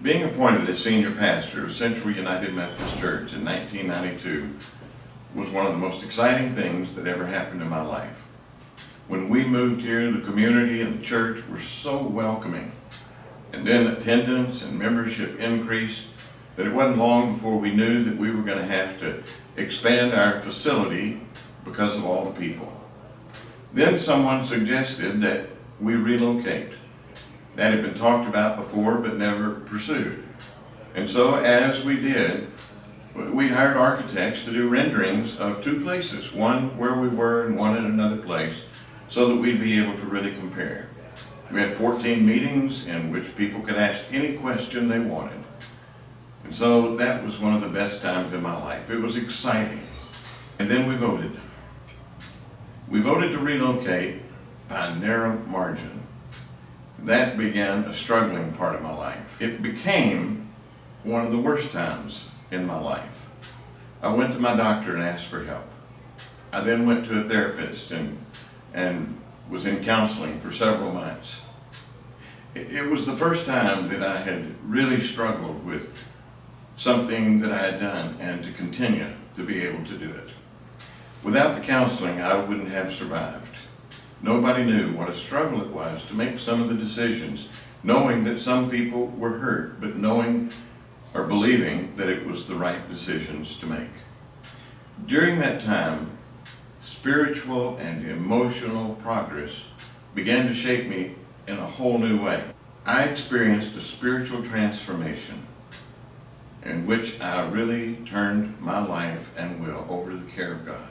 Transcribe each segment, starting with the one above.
Being appointed as senior pastor of Central United Methodist Church in 1992 was one of the most exciting things that ever happened in my life. When we moved here, the community and the church were so welcoming, and then attendance and membership increased that it wasn't long before we knew that we were going to have to expand our facility because of all the people. Then someone suggested that we relocate. That had been talked about before but never pursued. And so as we did, we hired architects to do renderings of two places, one where we were and one in another place, so that we'd be able to really compare. We had 14 meetings in which people could ask any question they wanted. And so that was one of the best times in my life. It was exciting. And then we voted. We voted to relocate by a narrow margin. That began a struggling part of my life. It became one of the worst times in my life. I went to my doctor and asked for help. I then went to a therapist and was in counseling for several months. It was the first time that I had really struggled with something that I had done and to continue to be able to do it. Without the counseling, I wouldn't have survived. Nobody knew what a struggle it was to make some of the decisions, knowing that some people were hurt, but knowing or believing that it was the right decisions to make. During that time, spiritual and emotional progress began to shape me in a whole new way. I experienced a spiritual transformation in which I really turned my life and will over to the care of God.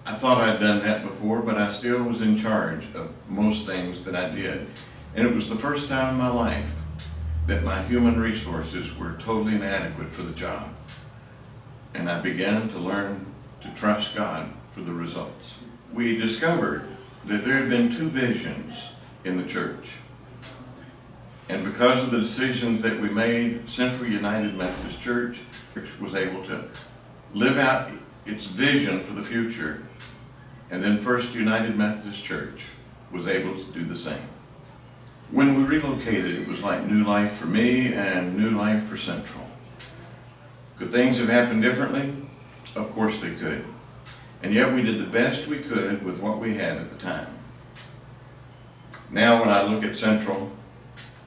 I thought I'd done that before, but I still was in charge of most things that I did. And it was the first time in my life that my human resources were totally inadequate for the job. And I began to learn to trust God for the results. We discovered that there had been two visions in the church. And because of the decisions that we made, Central United Methodist Church was able to live out its vision for the future. And then First United Methodist Church was able to do the same. When we relocated, it was like new life for me and new life for Central. Could things have happened differently? Of course they could. And yet we did the best we could with what we had at the time. Now when I look at Central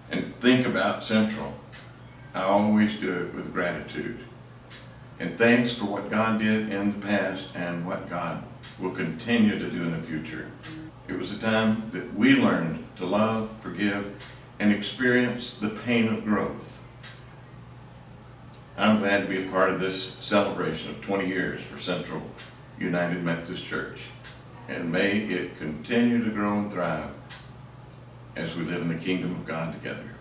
and think about Central, I always do it with gratitude. And thanks for what God did in the past and what God will continue to do in the future. It was a time that we learned to love, forgive, and experience the pain of growth. I'm glad to be a part of this celebration of 20 years for Central United Methodist Church. And may it continue to grow and thrive as we live in the kingdom of God together.